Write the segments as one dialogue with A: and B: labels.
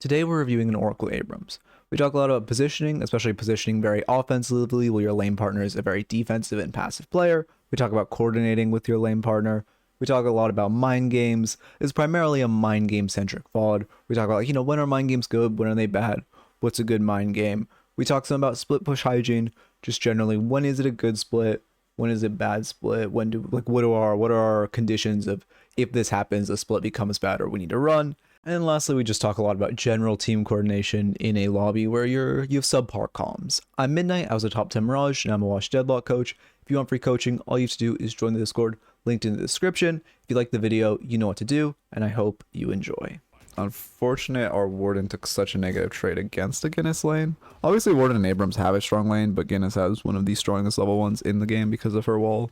A: Today we're reviewing an Oracle Abrams. We talk a lot about positioning, especially positioning very offensively while your lane partner is a very defensive and passive player. We talk about coordinating with your lane partner. We talk a lot about mind games. It's primarily a mind game centric VOD. We talk about when are mind games good, when are they bad, what's a good mind game. We talk some about split push hygiene, just generally when is it a good split, when is it bad split, when do what are our conditions of if this happens a split becomes bad or we need to run. And then lastly, we just talk a lot about general team coordination in a lobby where you have subpar comms. I'm Midknight, I was a top 10 Mirage, and I'm a Watch Deadlock coach. If you want free coaching, all you have to do is join the Discord, linked in the description. If you like the video, you know what to do, and I hope you enjoy. Unfortunate our Warden took such a negative trade against a Guinness lane. Obviously, Warden and Abrams have a strong lane, but Guinness has one of the strongest level ones in the game because of her wall.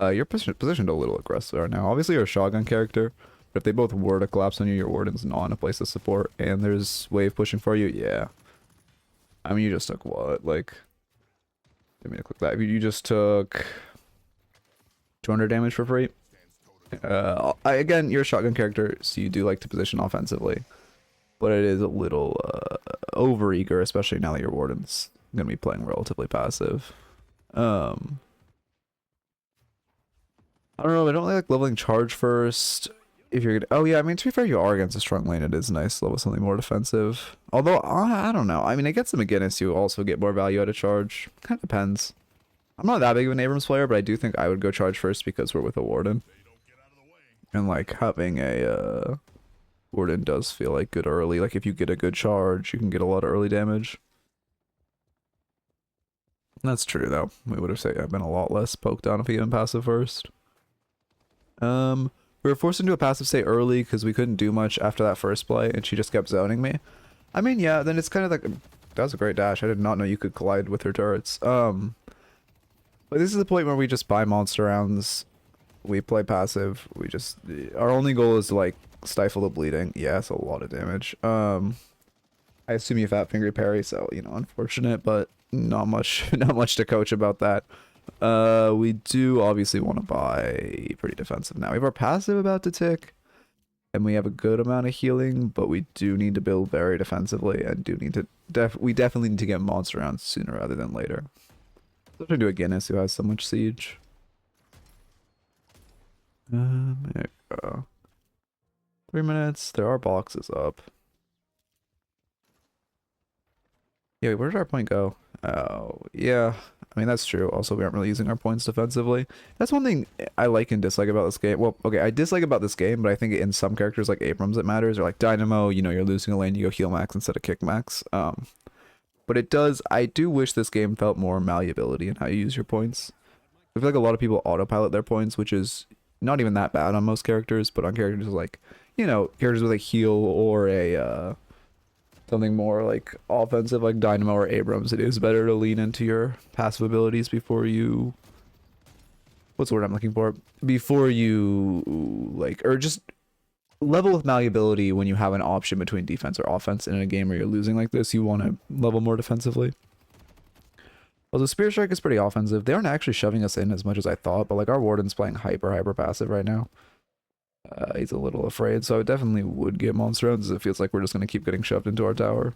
A: You're positioned a little aggressive right now. Obviously, you're a shotgun character. But if they both were to collapse on you, your Warden's not in a place to support, and there's wave pushing for you, yeah. I mean, you just took what? Like, didn't mean to click that. You just took 200 damage for free. Again, you're a shotgun character, so you do like to position offensively. But it is a little over-eager, especially now that your Warden's going to be playing relatively passive. I don't know, I don't like leveling charge first. If you're gonna, oh yeah, I mean, to be fair, you are against a strong lane. It is nice to level something more defensive. Although, I don't know. I mean, against the McGinnis, you also get more value out of charge. Kind of depends. I'm not that big of an Abrams player, but I do think I would go charge first because we're with a Warden. And, like, having a Warden does feel like good early. Like, if you get a good charge, you can get a lot of early damage. That's true, though. We would have said I've been a lot less poked down if we went passive first. We were forced into a passive state early because we couldn't do much after that first play, and she just kept zoning me. I mean, yeah, then it's kind of like... That was a great dash. I did not know you could collide with her turrets. But this is the point where we just buy monster rounds. We play passive. We just... Our only goal is to, like, stifle the bleeding. Yeah, it's a lot of damage. I assume you fat finger parry, so, you know, unfortunate, but not much to coach about that. We do obviously want to buy pretty defensive now. We have our passive about to tick, and we have a good amount of healing, but we do need to build very defensively, and do need to we definitely need to get monster rounds sooner rather than later. Especially to a Guinness who has so much siege. There we go. 3 minutes. There are boxes up. Yeah, wait, where did our point go? Oh, yeah. I mean, that's true. Also, we aren't really using our points defensively. That's one thing I like and dislike about this game. Well, okay, I dislike about this game, but I think in some characters like Abrams it matters, or like Dynamo, you know, you're losing a lane, you go heal max instead of kick max. But it does, I do wish this game felt more malleability in how you use your points. I feel like a lot of people autopilot their points, which is not even that bad on most characters, but on characters like, you know, characters with a heal or a, something more like offensive like Dynamo or Abrams, it is better to lean into your passive abilities before you... What's the word I'm looking for? Before you, like, or just level with malleability when you have an option between defense or offense in a game where you're losing like this. You want to level more defensively. Although Spear Strike is pretty offensive. They aren't actually shoving us in as much as I thought, but like our Warden's playing hyper passive right now. He's a little afraid, so I definitely would get monster rounds, as it feels like we're just going to keep getting shoved into our tower.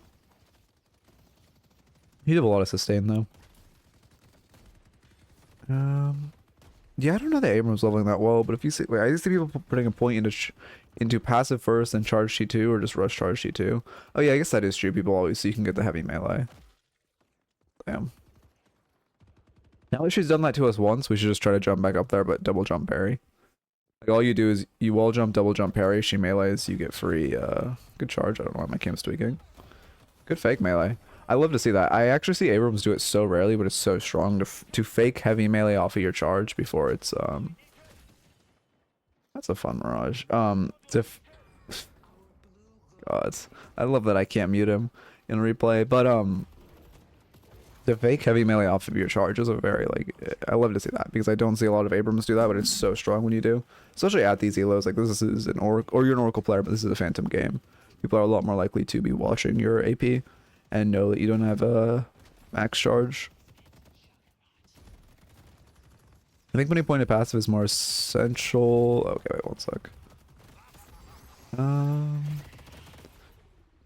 A: He'd have a lot of sustain, though. Yeah, I don't know that Abrams leveling that well, but if you see... Wait, I see people putting a point into passive first and charge T2, or just rush charge T2. Oh yeah, I guess that is true. People always see you can get the heavy melee. Damn. Now that she's done that to us once, we should just try to jump back up there, but double jump parry. Like, all you do is you wall jump, double jump parry, she melees, you get free, good charge. I don't know why my cam's tweaking. Good fake melee. I love to see that. I actually see Abrams do it so rarely, but it's so strong to fake heavy melee off of your charge before it's, that's a fun Mirage. God, I love that I can't mute him in replay, but, the fake heavy melee off of your charge is a very, like, I love to see that because I don't see a lot of Abrams do that, but it's so strong when you do. Especially at these elos, like this is an Oracle, or you're an Oracle player, but this is a Phantom game. People are a lot more likely to be watching your AP and know that you don't have a max charge. I think when you point at passive is more essential. Okay, wait, one sec.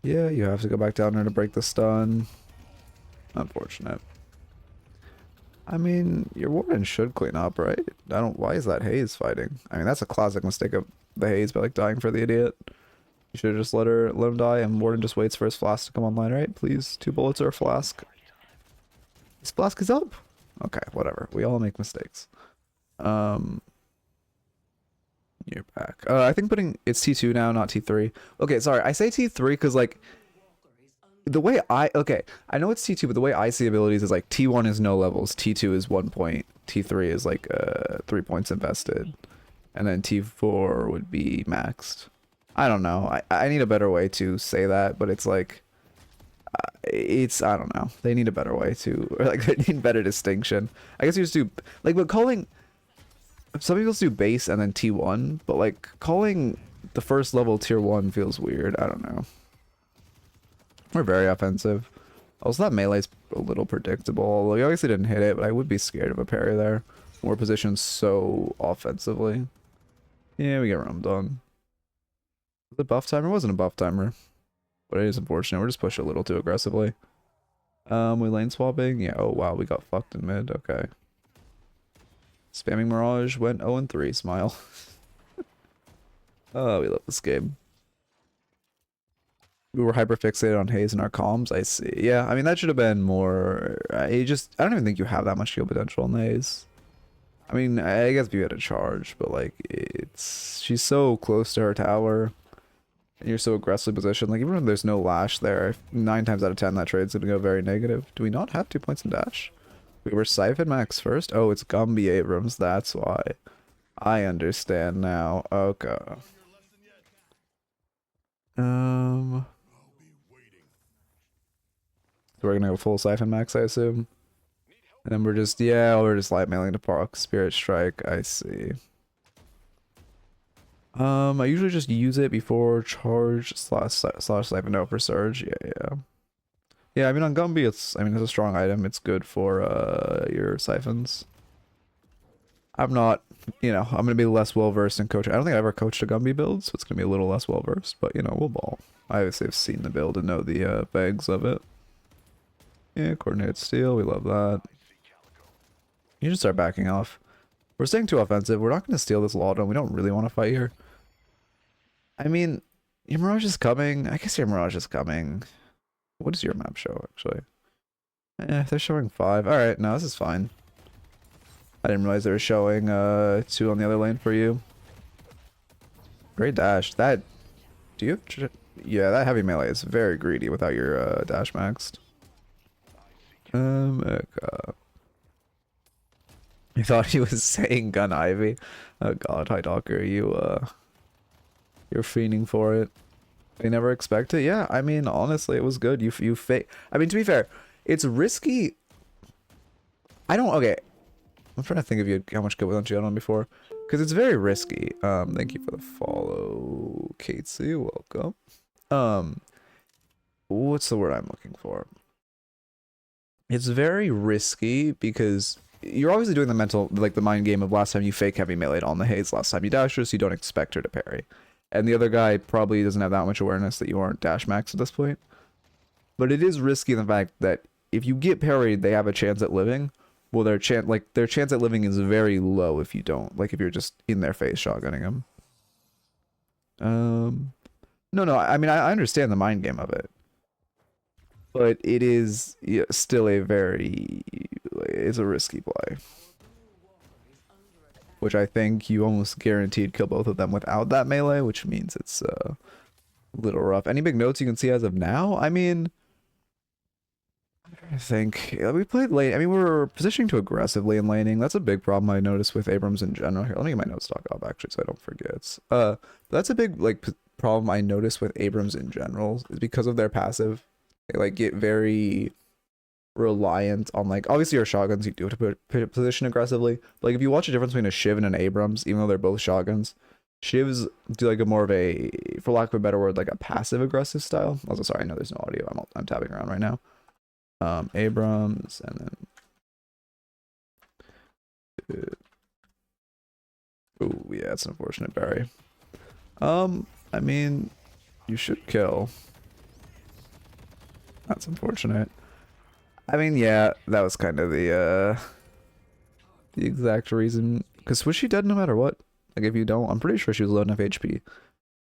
A: Yeah, you have to go back down there to break the stun. Unfortunate. I mean, your warden should clean up, right? I don't. Why is that Haze fighting? I mean, that's a classic mistake of the Haze by like dying for the idiot. You should have just let him die, and warden just waits for his flask to come online, right? Please, 2 bullets or a flask. His flask is up. Okay, whatever. We all make mistakes. You're back. I think it's T2 now, not T3. Okay, sorry. I say T3 because like the way I know it's T2, but the way I see abilities is like T1 is no levels, T2 is 1 point, T3 is like 3 points invested, and then T4 would be maxed. I don't know. I need a better way to say that, but it's like I don't know. They need a better way to, or like they need better distinction. I guess you just do like, but calling some people do base and then T1, but like calling the first level tier 1 feels weird. I don't know. We're very offensive. Also, that melee's a little predictable. We obviously didn't hit it, but I would be scared of a parry there. We're positioned so offensively. Yeah, we get roamed on. Was it buff timer? It wasn't a buff timer. But it is unfortunate. We're just pushing a little too aggressively. We lane swapping. Yeah, oh wow, we got fucked in mid. Okay. Spamming Mirage went 0-3. Smile. Oh, we love this game. We were hyper fixated on Haze in our comms. I see. Yeah, I mean that should have been more. I don't even think you have that much shield potential in the Haze. I mean, I guess if you had a charge, but like she's so close to her tower, and you're so aggressively positioned. Like even when there's no lash there, 9 times out of 10 that trade's gonna go very negative. Do we not have 2 points in dash? We were Siphon Max first. Oh, it's Gumby Abrams. That's why. I understand now. Okay. So we're gonna go full Siphon Max, I assume. And then we're just light mailing to Park Spirit Strike. I see. I usually just use it before charge slash Siphon out for Surge. Yeah. Yeah, I mean on Gumby it's a strong item. It's good for your siphons. I'm not, I'm gonna be less well versed in coaching. I don't think I ever coached a Gumby build, so it's gonna be a little less well versed, but we'll ball. I obviously have seen the build and know the begs of it. Yeah, coordinated steal, we love that. You just start backing off. We're staying too offensive. We're not gonna steal this Lauda. We don't really want to fight here. I mean, your Mirage is coming. I guess your Mirage is coming. What does your map show, actually? They're showing 5. Alright, no, this is fine. I didn't realize they were showing 2 on the other lane for you. Great dash. That... Do you have... Yeah, that heavy melee is very greedy without your dash maxed. I thought he was saying Gun Ivy. Oh god, High Docker, you're fiending for it. They never expect it. Yeah, I mean, honestly, it was good. You fake. I mean, to be fair, it's risky. Okay. I'm trying to think of how much good without you had on before, because it's very risky. Thank you for the follow, Katesy. Welcome. What's the word I'm looking for? It's very risky because you're obviously doing the mental, like the mind game of last time you fake heavy melee'd on the Haze, last time you dash her, so you don't expect her to parry. And the other guy probably doesn't have that much awareness that you aren't dash max at this point. But it is risky in the fact that if you get parried, they have a chance at living. Well, their chance at living is very low if you don't. Like if you're just in their face shotgunning them. No, I mean I understand the mind game of it. But it is still it's a risky play. Which I think you almost guaranteed kill both of them without that melee, which means it's a little rough. Any big notes you can see as of now? I mean, I think we played late. I mean, we're positioning too aggressively in laning. That's a big problem I noticed with Abrams in general. Here, let me get my notes stock up actually, so I don't forget. That's a big problem I noticed with Abrams in general is because of their passive. They get very reliant on obviously your shotguns you do have to position aggressively, but if you watch the difference between a Shiv and an Abrams, even though they're both shotguns, Shivs do a more of a, for lack of a better word, a passive aggressive style. Also, sorry, I know there's no audio. I'm tapping around right now. Abrams and then oh yeah, it's an unfortunate berry. I mean, you should kill. That's unfortunate. I mean, yeah, that was kind of the exact reason. Because was she dead no matter what? Like, if you don't, I'm pretty sure she was low enough HP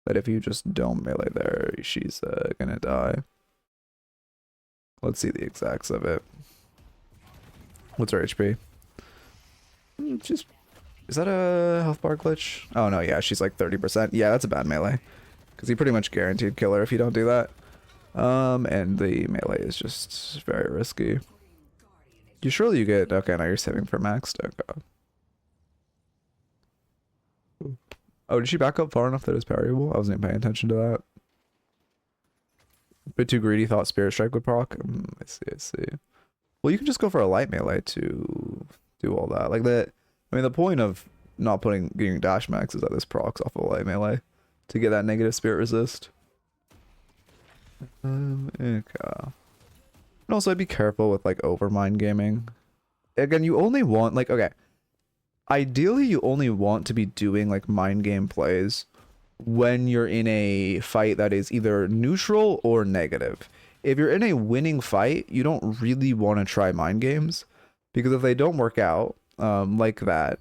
A: that if you just don't melee there, she's gonna die. Let's see the exacts of it. What's her HP? She's... Is that a health bar glitch? Oh no, yeah, she's like 30%. Yeah, that's a bad melee. Because you pretty much guaranteed kill her if you don't do that. And the melee is just very risky. You surely you get... Okay, now you're saving for maxed. Okay. Oh, did she back up far enough that it was parryable? I wasn't even paying attention to that. A bit too greedy, thought Spirit Strike would proc. I see, I see. Well, you can just go for a light melee to do all that. Like that... I mean, the point of not getting dash max is that this procs off of a light melee to get that negative spirit resist. Okay. And also, I'd be careful with like over mind gaming. Again, you only want like, okay, ideally you only want to be doing like mind game plays when you're in a fight that is either neutral or negative. If you're in a winning fight, you don't really want to try mind games, because if they don't work out like that,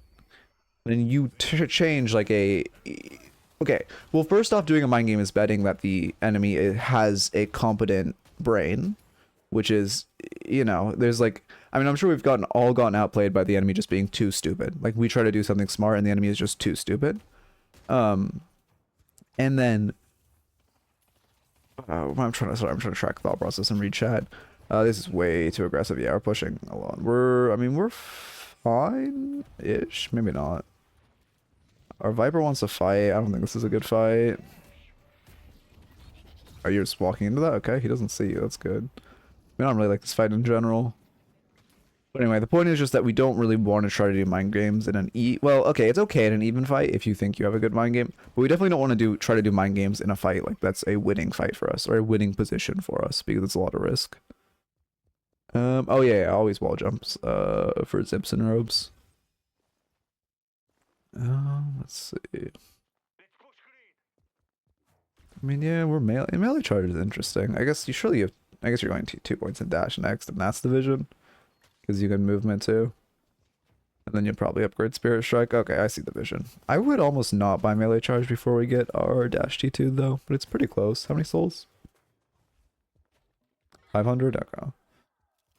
A: then you change like a... Okay, well, first off, doing a mind game is betting that the enemy has a competent brain, which is, you know, there's like... I mean, I'm sure we've all gotten outplayed by the enemy just being too stupid. Like, we try to do something smart and the enemy is just too stupid. And then... I'm trying to track thought process and read chat. This is way too aggressive. Yeah, we're pushing along. We're fine-ish. Maybe not. Our Viper wants to fight. I don't think this is a good fight. Are you just walking into that? Okay, he doesn't see you. That's good. I don't really like this fight in general. But anyway, the point is just that we don't really want to try to do mind games in an well, okay, it's okay in an even fight if you think you have a good mind game, but we definitely don't want to try to do mind games in a fight like that's a winning fight for us, or a winning position for us, because it's a lot of risk. Oh yeah, always wall jumps for zips and robes. Let's see. I mean, yeah, we're melee charge is interesting. I guess you're going to 2 points in dash next, and that's the vision. Because you can movement too. And then you'll probably upgrade Spirit Strike. Okay, I see the vision. I would almost not buy melee charge before we get our dash T2 though, but it's pretty close. How many souls? 500? Okay.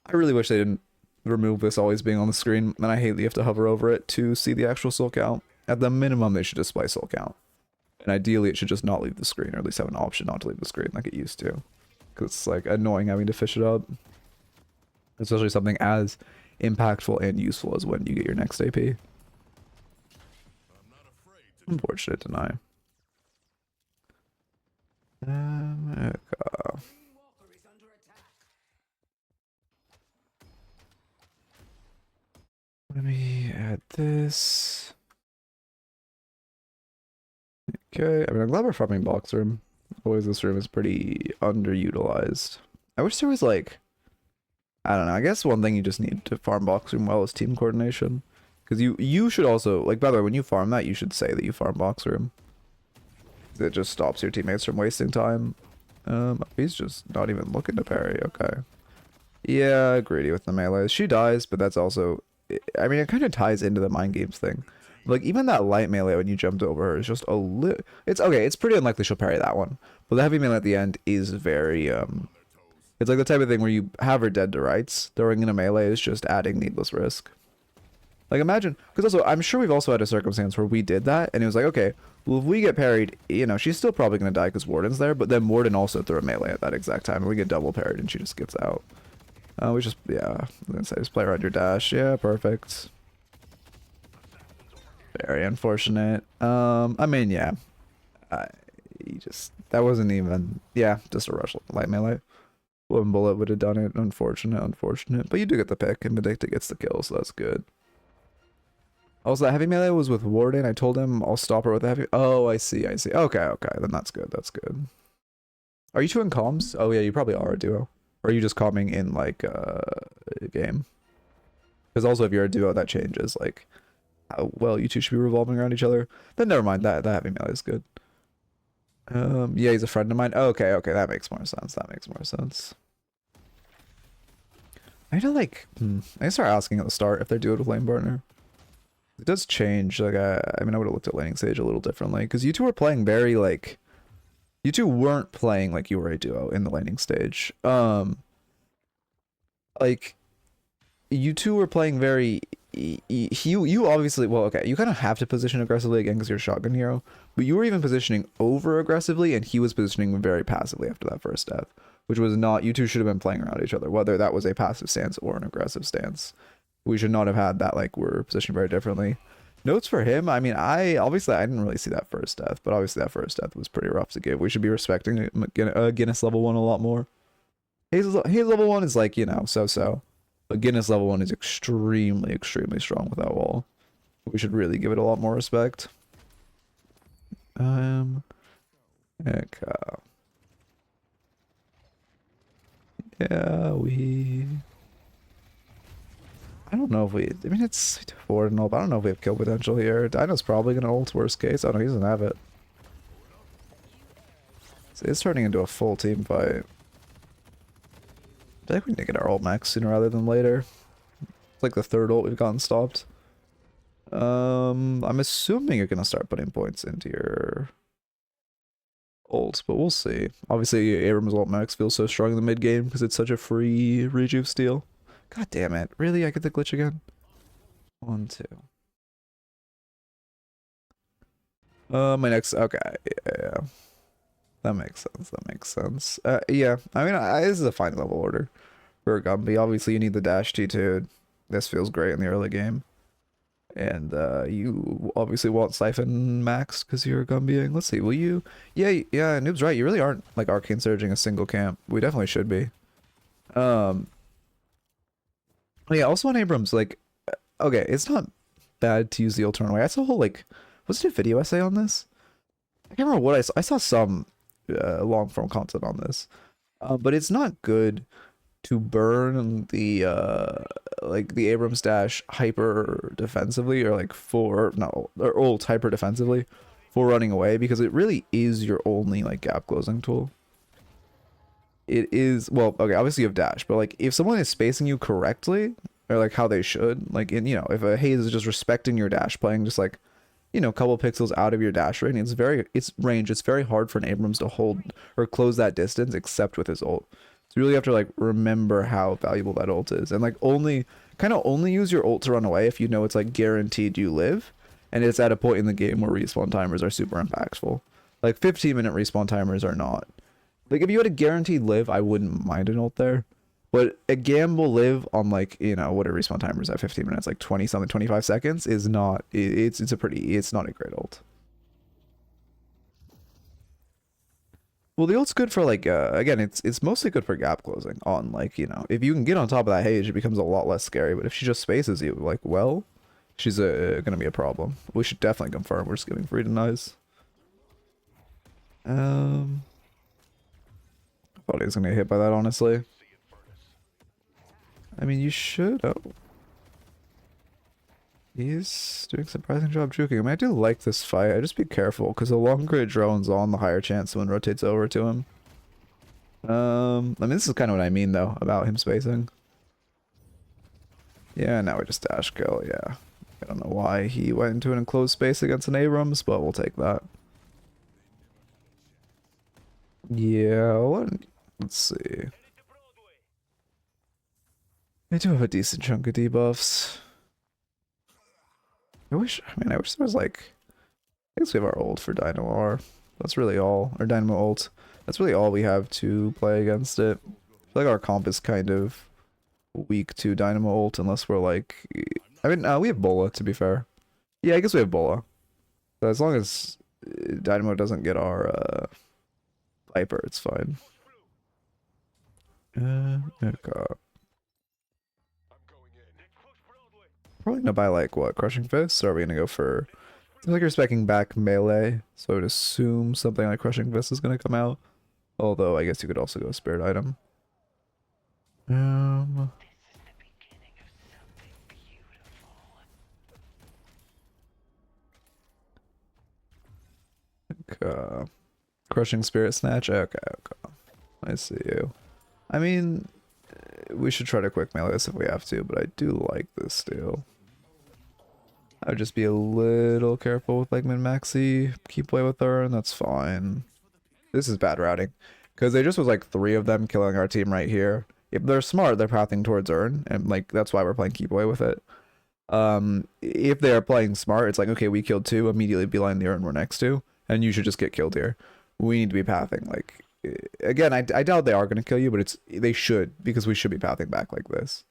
A: I really wish they didn't remove this always being on the screen, and I hate that you have to hover over it to see the actual soul count. At the minimum, they should display soul count. And ideally, it should just not leave the screen, or at least have an option not to leave the screen like it used to. Because it's like annoying having to fish it up. Especially something as impactful and useful as when you get your next AP. Unfortunate deny. Okay. Let me add this. Okay, I mean, I'm glad we're farming box room. Always this room is pretty underutilized. I wish there was like... I don't know, I guess one thing you just need to farm box room well is team coordination. Because you should also, like, by the way, when you farm that, you should say that you farm box room. It just stops your teammates from wasting time. He's just not even looking to parry, okay. Yeah, greedy with the melee. She dies, but that's also, I mean, it kind of ties into the mind games thing. Like, even that light melee when you jumped over her is just a little, it's okay, it's pretty unlikely she'll parry that one. But the heavy melee at the end is very, it's like the type of thing where you have her dead to rights. Throwing in a melee is just adding needless risk. Like, imagine, because also, I'm sure we've also had a circumstance where we did that, and it was like, okay, well, if we get parried, you know, she's still probably going to die because Warden's there, but then Warden also threw a melee at that exact time, and we get double parried, and she just gets out. We just, yeah, I'm going to say, just play around your dash. Yeah, perfect. Very unfortunate. I mean, yeah. That wasn't even, yeah, just a rush light melee. One bullet would have done it. Unfortunate. But you do get the pick, and Medicta gets the kill, so that's good. Also, that heavy melee was with Warden. I told him I'll stop her with the heavy... Oh, I see. Okay. Then that's good. Are you two in comms? Oh, yeah, you probably are a duo. Or are you just calming in, like, a game? Because also, if you're a duo, that changes, like, how well you two should be revolving around each other. Then never mind. That heavy melee is good. Yeah, he's a friend of mine. Okay, that makes more sense. I need to like, I need to start asking at the start if they're duo with lane partner. It does change. Like, I mean, I would have looked at laning stage a little differently because you two were playing very like, you two weren't playing like you were a duo in the laning stage. Like, you two were playing very. You obviously, well, okay, you kind of have to position aggressively again because you're a shotgun hero, but you were even positioning over aggressively, and he was positioning very passively after that first death, which was not. You two should have been playing around each other, whether that was a passive stance or an aggressive stance. We should not have had that. Like, we're positioned very differently. Notes for him. I mean, I didn't really see that first death, but obviously that first death was pretty rough to give. We should be respecting Guinness level 1 a lot more. His level 1 is like, you know, so. But Guinness level 1 is extremely, extremely strong with that wall. We should really give it a lot more respect. Okay. Yeah, I don't know if we... I mean, it's forward and all, but I don't know if we have kill potential here. Dino's probably going to ult worst case. Oh no, he doesn't have it. So it's turning into a full team fight. I feel like we need to get our ult max sooner rather than later. It's like the third ult we've gotten stopped. I'm assuming you're gonna start putting points into your ults, but we'll see. Obviously, Abrams ult max feels so strong in the mid game because it's such a free rejuve steal. God damn it! Really, I get the glitch again. 1, 2. My next. Okay, yeah. That makes sense. That makes sense. Yeah. I mean, this is a fine level order for a Gumby. Obviously, you need the dash T2. This feels great in the early game. And you obviously want Siphon max because you're Gumbying. Let's see. Will you? Yeah. Noob's right. You really aren't like arcane surging a single camp. We definitely should be. Yeah. Also on Abrams, like, okay, it's not bad to use the alternate way. I saw a whole like, was it a video essay on this? I can't remember what I saw. I saw some long form content on this, but it's not good to burn the like the Abrams dash hyper defensively or like or ult hyper defensively for running away, because it really is your only like gap closing tool. It is, well, okay, obviously you have dash, but like if someone is spacing you correctly or like how they should, like in, you know, if a Haze is just respecting your dash, playing just like, you know, a couple pixels out of your dash range, it's very hard for an Abrams to hold or close that distance except with his ult. So you really have to like remember how valuable that ult is, and like only use your ult to run away if you know it's like guaranteed you live, and it's at a point in the game where respawn timers are super impactful. Like 15-minute respawn timers are not. Like if you had a guaranteed live, I wouldn't mind an ult there. But a gamble live on like, you know, what are respawn timers at 15 minutes, like 20 something, 25 seconds is not, it's not a great ult. Well, the ult's good for like, again, it's mostly good for gap closing on like, you know, if you can get on top of that Hage, it becomes a lot less scary. But if she just spaces you, like, well, she's gonna be a problem. We should definitely confirm we're just giving free denies. I thought he was gonna get hit by that, honestly. I mean, you should. Oh. He's doing a surprising job juking. I mean, I do like this fight. I just be careful, because the longer it drones on, the higher chance someone rotates over to him. I mean, this is kind of what I mean, though, about him spacing. Yeah, now we just dash kill, yeah. I don't know why he went into an enclosed space against an Abrams, but we'll take that. Yeah, let's see. They do have a decent chunk of debuffs. I wish there was like, I guess we have our ult for Dynamo R. That's really all. Or Dynamo ult. That's really all we have to play against it. I feel like our comp is kind of weak to Dynamo ult unless we're like, I mean, we have Bola, to be fair. Yeah, I guess we have Bola. So as long as Dynamo doesn't get our Viper, it's fine. Okay. Probably gonna buy like what, Crushing Fist? Or are we gonna go for? Seems like you're specking back melee, so I would assume something like Crushing Fist is gonna come out. Although I guess you could also go Spirit Item. Okay. Crushing Spirit Snatch. Okay. I see you. I mean, we should try to quick melee this if we have to, but I do like this still. I would just be a little careful with like min-maxi. Keep play with her, and that's fine. This is bad routing. Because there just was like 3 of them killing our team right here. If they're smart, they're pathing towards Urn, and like that's why we're playing keep away with it. If they are playing smart, it's like, okay, we killed 2, immediately beeline the Urn we're next to, and you should just get killed here. We need to be pathing. Like, again, I doubt they are going to kill you, but they should, because we should be pathing back like this.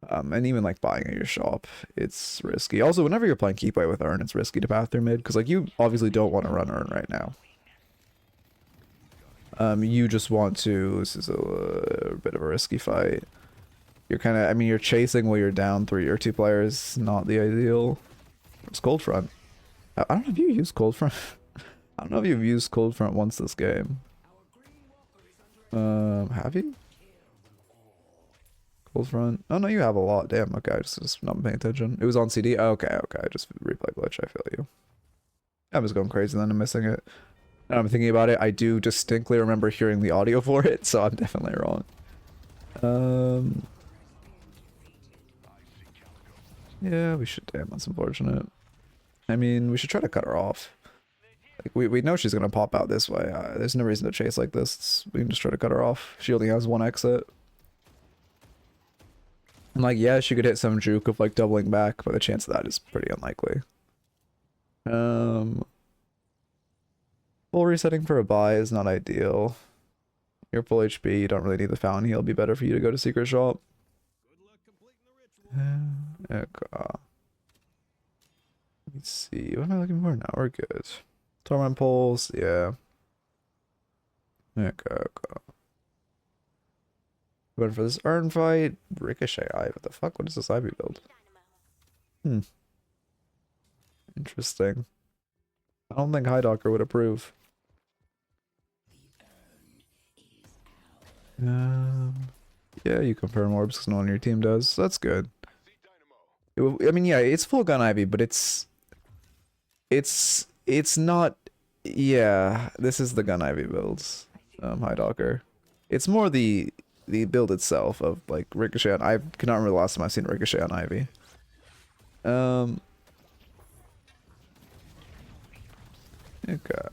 A: And even like buying at your shop, it's risky. Also, whenever you're playing keep away with Urn, it's risky to path through mid, because like you obviously don't want to run Urn right now. You just want to, this is a bit of a risky fight. You're kind of, I mean, you're chasing while you're down 3 or 2 players, not the ideal. It's Cold Front. I don't know if you used Cold Front. I don't know if you've used Cold Front once this game. Have you? Cold Front? Oh no, you have a lot. Damn, okay, I just not paying attention. It was on CD? Oh, okay, just replay glitch, I feel you. I was going crazy then, I'm missing it. Now I'm thinking about it, I do distinctly remember hearing the audio for it, so I'm definitely wrong. Yeah, we should, damn, that's unfortunate. I mean, we should try to cut her off. Like, we know she's gonna pop out this way. There's no reason to chase like this. We can just try to cut her off. She only has 1 exit. And like, yeah, she could hit some juke of like doubling back, but the chance of that is pretty unlikely. Full resetting for a buy is not ideal. You're full HP, you don't really need the fountain heal. It'll be better for you to go to secret shop. Let's see, what am I looking for now? We're good. Torment pulse, yeah. Going for this Urn fight. Ricochet Eye, what the fuck? What is this Ivy build? Interesting. I don't think Highdocker would approve. Yeah, you confirm orbs because no one on your team does. So that's good. I mean, yeah, it's full gun Ivy, but it's not. Yeah, this is the gun Ivy builds. Highdocker. It's more the build itself of like Ricochet on. I cannot remember the last time I've seen Ricochet on Ivy. Okay.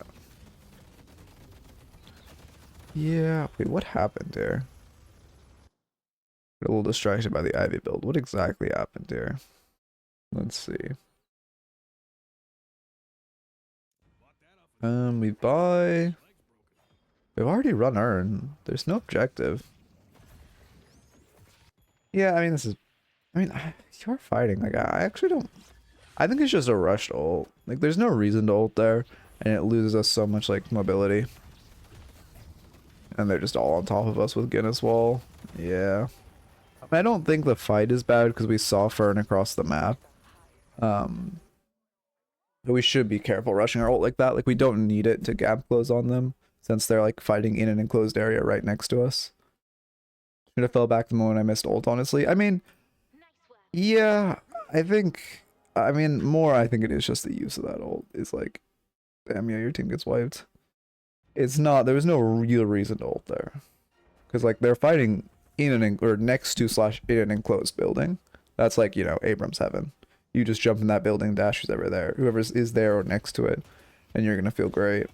A: Yeah. Wait, what happened there? Got a little distracted by the Ivy build. What exactly happened there? Let's see. We buy. We've already run Urn. There's no objective. Yeah, I mean, this is. I mean, you're fighting. Like, I actually don't. I think it's just a rushed ult. Like, there's no reason to ult there, and it loses us so much like mobility. And they're just all on top of us with Guinness Wall. Yeah. I don't think the fight is bad because we saw Fern across the map. But we should be careful rushing our ult like that. Like, we don't need it to gap close on them since they're like fighting in an enclosed area right next to us. Should have fell back the moment I missed ult, honestly. I mean, yeah, I think it is just the use of that ult. It's like, damn, yeah, your team gets wiped. It's not, there was no real reason to ult there. Because, like, they're fighting in an, or next to / in an enclosed building. That's like, you know, Abrams heaven. You just jump in that building, dash who's ever there. Whoever is there or next to it. And you're going to feel great.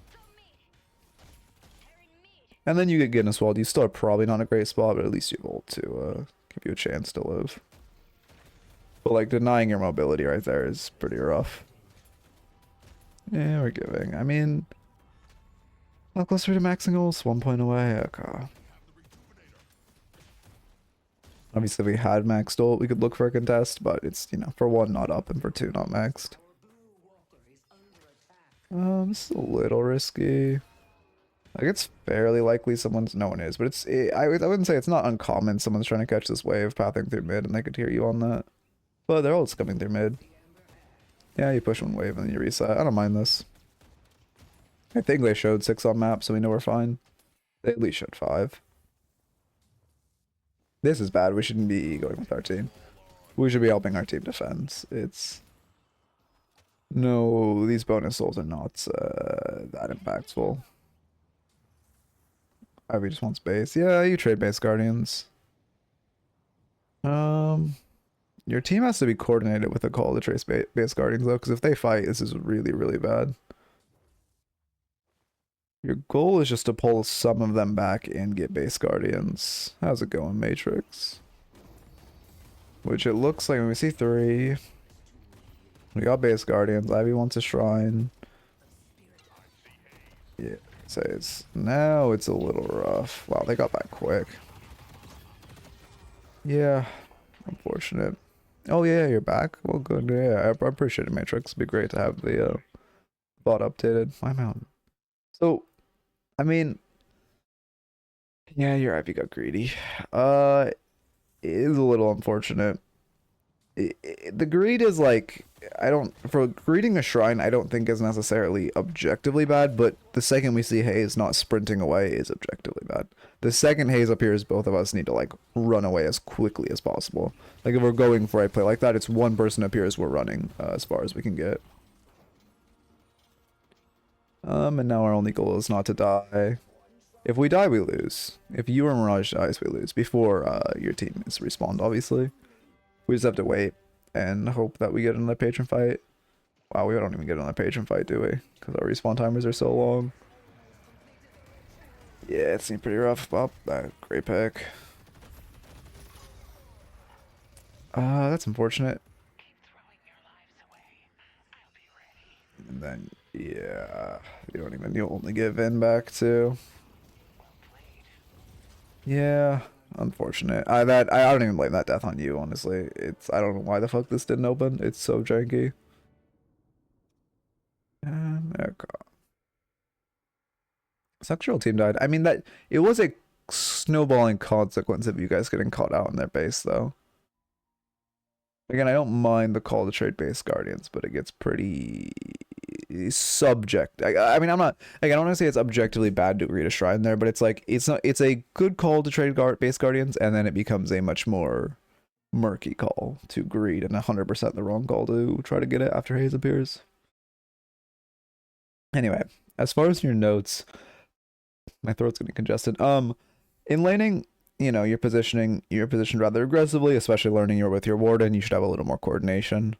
A: And then you get Guinness Walled. You still are probably not a great spot, but at least you have ult to give you a chance to live. But, like, denying your mobility right there is pretty rough. Yeah, we're giving. I mean, how closer to maxing ults? 1 point away. Okay. Obviously, if we had maxed ult, we could look for a contest, but it's, you know, for 1, not up, and for 2, not maxed. This is a little risky. Like, it's fairly likely no one is, but I wouldn't say it's not uncommon someone's trying to catch this wave pathing through mid and they could hear you on that. But they're all just coming through mid. Yeah, you push 1 wave and then you reset. I don't mind this. I think they showed 6 on map, so we know we're fine. They at least showed 5. This is bad. We shouldn't be going with our team. We should be helping our team defend. It's... No, these bonus souls are not that impactful. Ivy just wants base. Yeah, you trade base guardians. Your team has to be coordinated with the Call to Trace base guardians though, because if they fight, this is really, really bad. Your goal is just to pull some of them back and get base guardians. How's it going, Matrix? Which it looks like, when we see 3. We got base guardians. Ivy wants a shrine. Yeah, so now it's a little rough. Wow, they got back quick. Yeah, unfortunate. Oh yeah, you're back. Well, good. Yeah, I appreciate it, Matrix. It'd be great to have the bot updated. I'm out. So, I mean, yeah, your Ivy got greedy. It is a little unfortunate. The greed is like, for greeting a shrine, I don't think is necessarily objectively bad, but the second we see Haze not sprinting away is objectively bad. The second Haze appears, both of us need to like run away as quickly as possible. Like if we're going for a play like that, it's one person appears, we're running as far as we can get. And now our only goal is not to die. If we die, we lose. If you or Mirage dies, we lose. Before your team is respawned, obviously. We just have to wait and hope that we get another patron fight. Wow, we don't even get another patron fight, do we? Because our respawn timers are so long. Yeah, it seemed pretty rough. Well, great pick. That's unfortunate. And then, yeah, you only get Vin back too. Yeah, unfortunate. I don't even blame that death on you, honestly. I don't know why the fuck this didn't open. It's so janky. Okay. Sexual team died. I mean, that it was a snowballing consequence of you guys getting caught out in their base, though. Again, I don't mind the call to trade base guardians, but it gets pretty subject. I mean, I'm not. Like, I don't want to say it's objectively bad to read a shrine there, but it's like it's a good call to trade base guardians, and then it becomes a much more murky call to greed, and 100% the wrong call to try to get it after Haze appears. Anyway, as far as your notes, my throat's getting congested. In laning, you know, you're positioned rather aggressively, especially learning you're with your warden. You should have a little more coordination.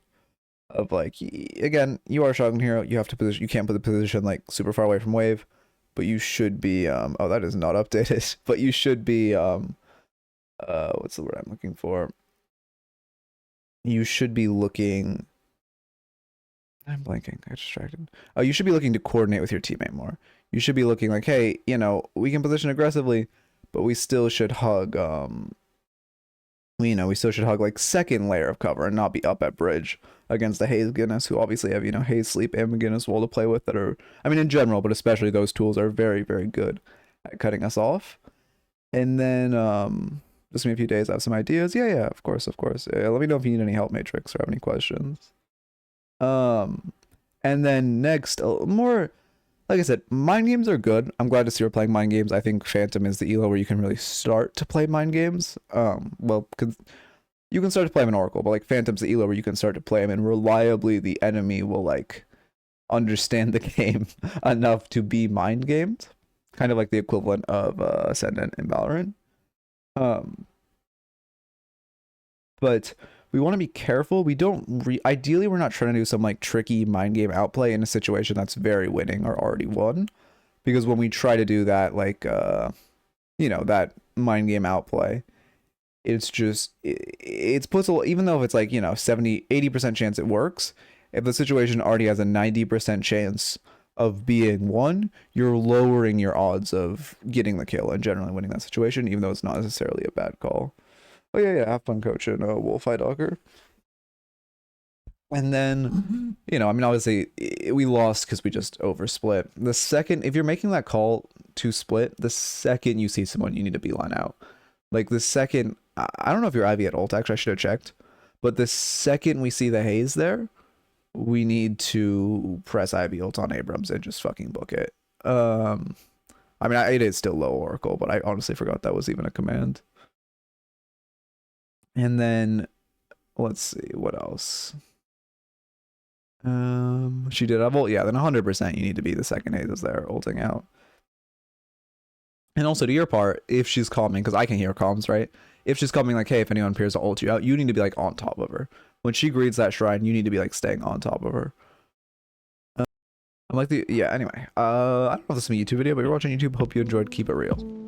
A: Of like, again, you are a shotgun hero. You have to position. You can't put the position like super far away from wave, but you should be. Oh, that is not updated. But you should be. What's the word I'm looking for? You should be looking. I'm blanking. I got distracted. Oh, you should be looking to coordinate with your teammate more. You should be looking like, hey, you know, we can position aggressively, but we still should hug. We still should hug like second layer of cover and not be up at bridge against the Haze Guinness, who obviously have, Haze Sleep and McGinnis wall to play with that are, I mean, in general, but especially those tools are very, very good at cutting us off. And then, just give me a few days, I have some ideas. Yeah, of course. Let me know if you need any help, Matrix, or have any questions. And then next, more, like I said, mind games are good. I'm glad to see we're playing mind games. I think Phantom is the elo where you can really start to play mind games. Well, because you can start to play him in Oracle, but like Phantom's the elo where you can start to play him, and reliably the enemy will like understand the game enough to be mind gamed, kind of like the equivalent of Ascendant in Valorant. But we want to be careful. We don't ideally we're not trying to do some like tricky mind game outplay in a situation that's very winning or already won, because when we try to do that, like that mind game outplay, it's just it's puts a, even though if it's like 70-80% chance it works, if the situation already has a 90% chance of being won, you're lowering your odds of getting the kill and generally winning that situation, even though it's not necessarily a bad call. Oh yeah, have fun coaching Wolfeye Docker. And then, I mean, obviously we lost because we just oversplit. The second, if you're making that call to split, the second you see someone, you need to beeline out. Like the second, I don't know if you're Ivy at ult, actually, I should have checked. But the second we see the Haze there, we need to press Ivy ult on Abrams and just fucking book it. I mean, it is still low Oracle, but I honestly forgot that was even a command. And then, let's see, what else? She did have ult, yeah, then 100% you need to be the second Haze is there, ulting out. And also to your part, if she's calming, because I can hear comms, right? If she's coming like, hey, if anyone appears to ult you out, you need to be like on top of her. When she greets that shrine, you need to be like staying on top of her. I'm like yeah, anyway. I don't know if this is a YouTube video, but you're watching YouTube. Hope you enjoyed. Keep it real.